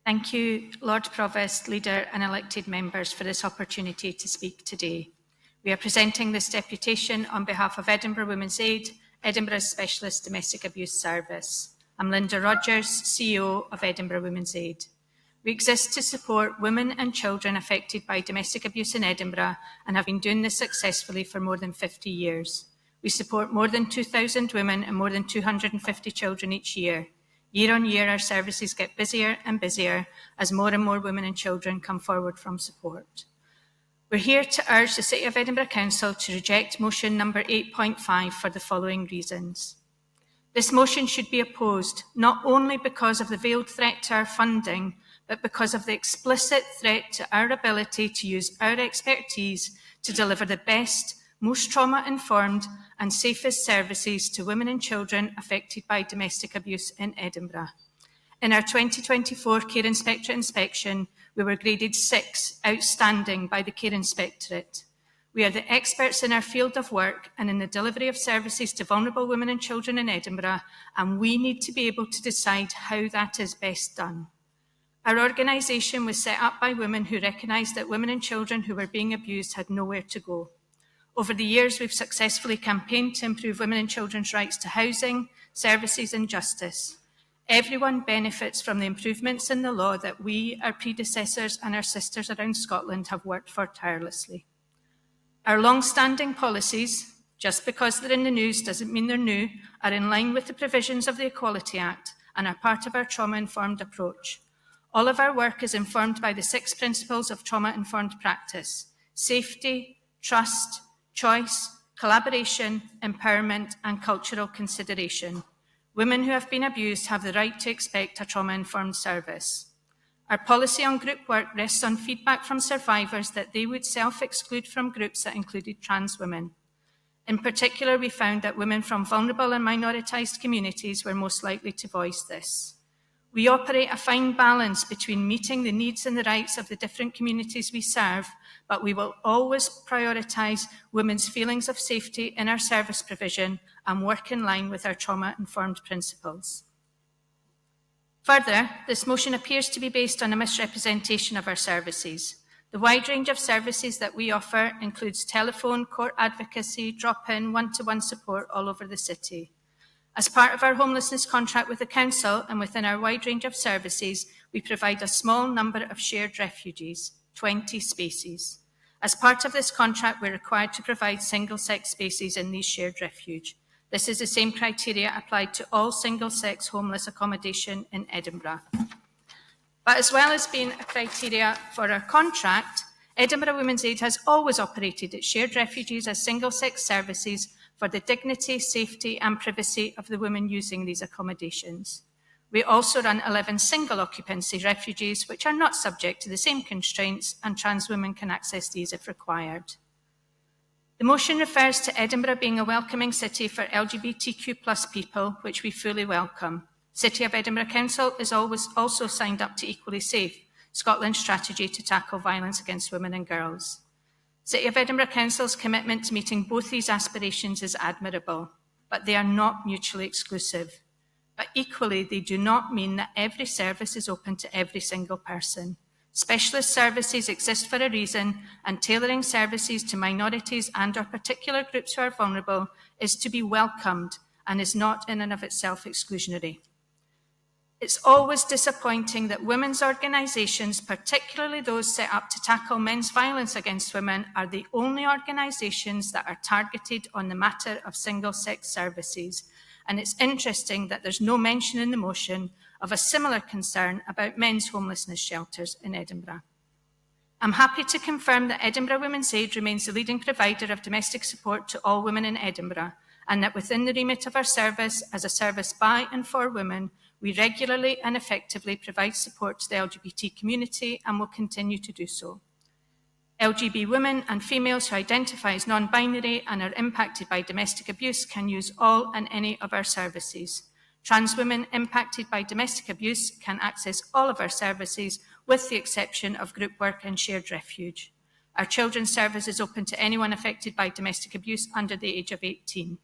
Thank you, Lord Provost, Leader and elected members for this opportunity to speak today. We are presenting this deputation on behalf of Edinburgh Women's Aid, Edinburgh's Specialist Domestic Abuse Service. I'm Linda Rogers, CEO of Edinburgh Women's Aid. We exist to support women and children affected by domestic abuse in Edinburgh and have been doing this successfully for more than 50 years. We support more than 2,000 women and more than 250 children each year. Year on year, our services get busier and busier as more and more women and children come forward from support. We're here to urge the City of Edinburgh Council to reject motion number 8.5 for the following reasons. This motion should be opposed not only because of the veiled threat to our funding, but because of the explicit threat to our ability to use our expertise to deliver the best, most trauma-informed and safest services to women and children affected by domestic abuse in Edinburgh. In our 2024 Care Inspectorate inspection, we were graded 6, outstanding, by the Care Inspectorate. We are the experts in our field of work and in the delivery of services to vulnerable women and children in Edinburgh, and we need to be able to decide how that is best done. Our organisation was set up by women who recognised that women and children who were being abused had nowhere to go. Over the years, we've successfully campaigned to improve women and children's rights to housing, services and justice. Everyone benefits from the improvements in the law that we, our predecessors and our sisters around Scotland have worked for tirelessly. Our long-standing policies, just because they're in the news doesn't mean they're new, are in line with the provisions of the Equality Act and are part of our trauma-informed approach. All of our work is informed by the 6 principles of trauma-informed practice: safety, trust, choice, collaboration, empowerment and cultural consideration. Women who have been abused have the right to expect a trauma-informed service. Our policy on group work rests on feedback from survivors that they would self-exclude from groups that included trans women. In particular, we found that women from vulnerable and minoritised communities were most likely to voice this. We operate a fine balance between meeting the needs and the rights of the different communities we serve, but we will always prioritise women's feelings of safety in our service provision and work in line with our trauma-informed principles. Further, this motion appears to be based on a misrepresentation of our services. The wide range of services that we offer includes telephone, court advocacy, drop-in, one-to-one support all over the city. As part of our homelessness contract with the Council and within our wide range of services, we provide a small number of shared refuges, 20 spaces. As part of this contract, we're required to provide single-sex spaces in these shared refuge. This is the same criteria applied to all single-sex homeless accommodation in Edinburgh. But as well as being a criteria for our contract, Edinburgh Women's Aid has always operated its shared refuges as single-sex services for the dignity, safety and privacy of the women using these accommodations. We also run 11 single occupancy refuges which are not subject to the same constraints, and trans women can access these if required. The motion refers to Edinburgh being a welcoming city for LGBTQ+ people, which we fully welcome. City of Edinburgh Council is always also signed up to Equally Safe, Scotland's strategy to tackle violence against women and girls. City of Edinburgh Council's commitment to meeting both these aspirations is admirable, but they are not mutually exclusive. But equally, they do not mean that every service is open to every single person. Specialist services exist for a reason, and tailoring services to minorities and/or particular groups who are vulnerable is to be welcomed and is not in and of itself exclusionary. It's always disappointing that women's organisations, particularly those set up to tackle men's violence against women, are the only organisations that are targeted on the matter of single-sex services. And it's interesting that there's no mention in the motion of a similar concern about men's homelessness shelters in Edinburgh. I'm happy to confirm that Edinburgh Women's Aid remains the leading provider of domestic support to all women in Edinburgh, and that within the remit of our service, as a service by and for women, we regularly and effectively provide support to the LGBT community and will continue to do so. LGBT women and females who identify as non-binary and are impacted by domestic abuse can use all and any of our services. Trans women impacted by domestic abuse can access all of our services with the exception of group work and shared refuge. Our children's service is open to anyone affected by domestic abuse under the age of 18.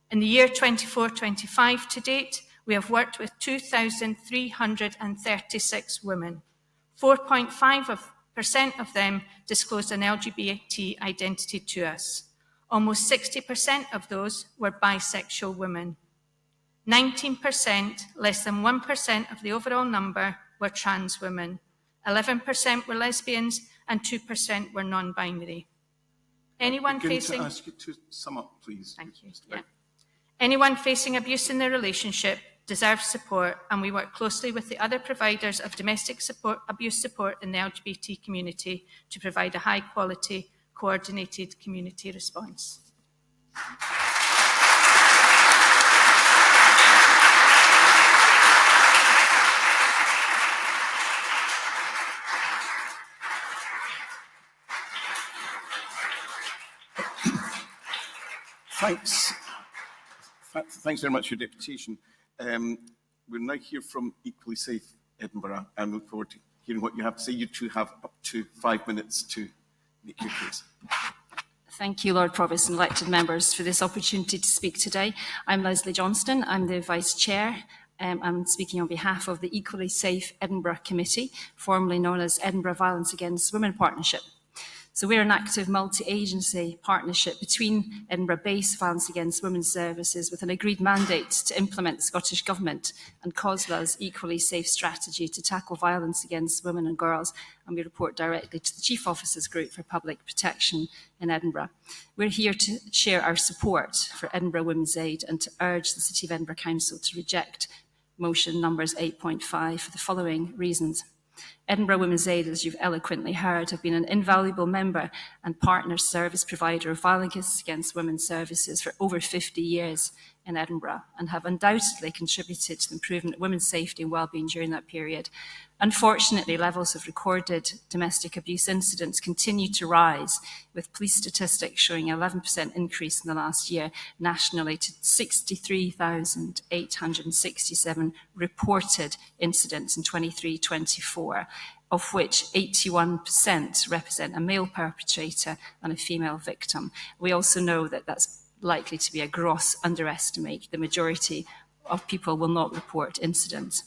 In the year 2024-25 to date, We have worked with 2,336 women. 4.5% of them disclosed an LGBT identity to us. Almost 60% of those were bisexual women. 19%, less than 1% of the overall number, were trans women. 11% were lesbians and 2% were non-binary. Anyone facing... to ask you to sum up, please. Thank you. Yeah. Anyone facing abuse in their relationship deserves support, and we work closely with the other providers of domestic abuse support in the LGBT community to provide a high-quality, coordinated community response. Thanks very much for your deputation. We'll now hear from Equally Safe Edinburgh and look forward to hearing what you have to say. You two have up to 5 minutes to make your case. Thank you, Lord Provost and elected members, for this opportunity to speak today. I'm Leslie Johnston. I'm the Vice Chair. I'm speaking on behalf of the Equally Safe Edinburgh Committee, formerly known as Edinburgh Violence Against Women Partnership. So we're an active multi-agency partnership between Edinburgh-based Violence Against Women's Services with an agreed mandate to implement the Scottish Government and COSLA's Equally Safe strategy to tackle violence against women and girls, and we report directly to the Chief Officers Group for Public Protection in Edinburgh. We're here to share our support for Edinburgh Women's Aid and to urge the City of Edinburgh Council to reject motion numbers 8.5 for the following reasons. Edinburgh Women's Aid, as you've eloquently heard, have been an invaluable member and partner service provider of violence against women's services for over 50 years in Edinburgh and have undoubtedly contributed to the improvement of women's safety and wellbeing during that period. Unfortunately, levels of recorded domestic abuse incidents continue to rise, with police statistics showing an 11% increase in the last year nationally to 63,867 reported incidents in 23-24, of which 81% represent a male perpetrator and a female victim. We also know that that's likely to be a gross underestimate. The majority of people will not report incidents.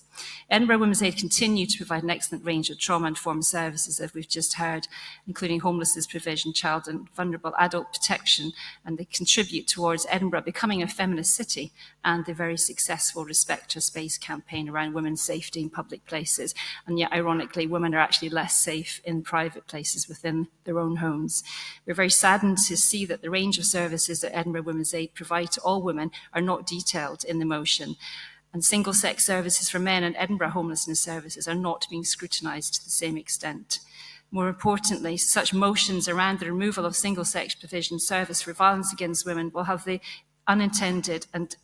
Edinburgh Women's Aid continue to provide an excellent range of trauma-informed services, as we've just heard, including homelessness provision, child and vulnerable adult protection, and they contribute towards Edinburgh becoming a feminist city and the very successful Respect Her Space campaign around women's safety in public places. And yet, ironically, women are actually less safe in private places within their own homes. We're very saddened to see that the range of services that Edinburgh Women's Aid provide to all women are not detailed in the motion. And single-sex services for men and Edinburgh homelessness services are not being scrutinised to the same extent. More importantly, such motions around the removal of single-sex provision service for violence against women will have the unintended and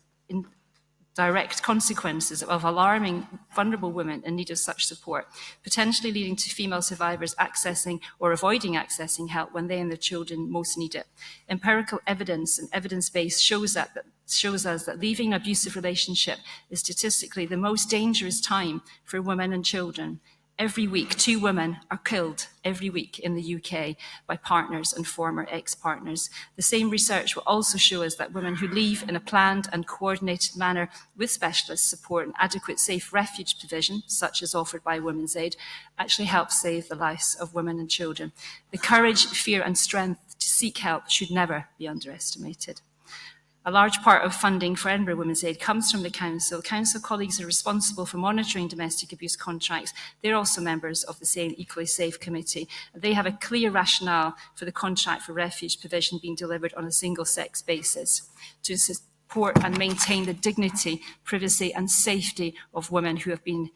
direct consequences of alarming vulnerable women in need of such support, potentially leading to female survivors accessing or avoiding accessing help when they and their children most need it. Empirical evidence and evidence-based shows us that leaving an abusive relationship is statistically the most dangerous time for women and children. Every week, 2 women are killed every week in the UK by partners and former ex-partners. The same research will also show us that women who leave in a planned and coordinated manner with specialist support and adequate safe refuge provision, such as offered by Women's Aid, actually help save the lives of women and children. The courage, fear and strength to seek help should never be underestimated. A large part of funding for Edinburgh Women's Aid comes from the Council. Council colleagues are responsible for monitoring domestic abuse contracts. They're also members of the same Equally Safe Committee. They have a clear rationale for the contract for refuge provision being delivered on a single-sex basis to support and maintain the dignity, privacy and safety of women who have been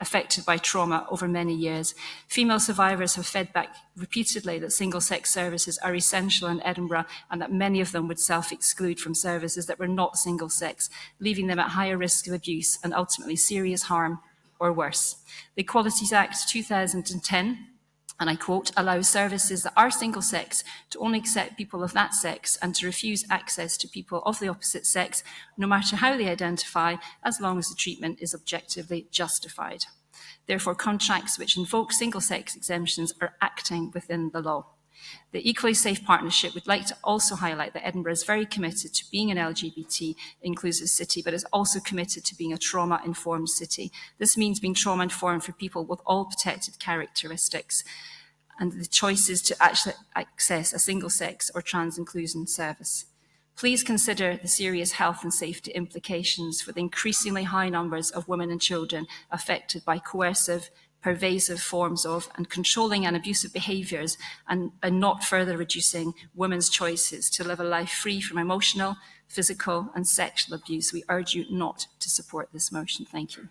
affected by trauma over many years. Female survivors have fed back repeatedly that single-sex services are essential in Edinburgh and that many of them would self-exclude from services that were not single-sex, leaving them at higher risk of abuse and ultimately serious harm or worse. The Equalities Act 2010, and I quote, allows services that are single-sex to only accept people of that sex and to refuse access to people of the opposite sex, no matter how they identify, as long as the treatment is objectively justified. Therefore, contracts which invoke single-sex exemptions are acting within the law. The Equally Safe Partnership would like to also highlight that Edinburgh is very committed to being an LGBT inclusive city, but is also committed to being a trauma-informed city. This means being trauma-informed for people with all protected characteristics and the choices to actually access a single-sex or trans inclusion service. Please consider the serious health and safety implications for the increasingly high numbers of women and children affected by coercive, pervasive forms of and controlling and abusive behaviours, and by not further reducing women's choices to live a life free from emotional, physical and sexual abuse. We urge you not to support this motion. Thank you.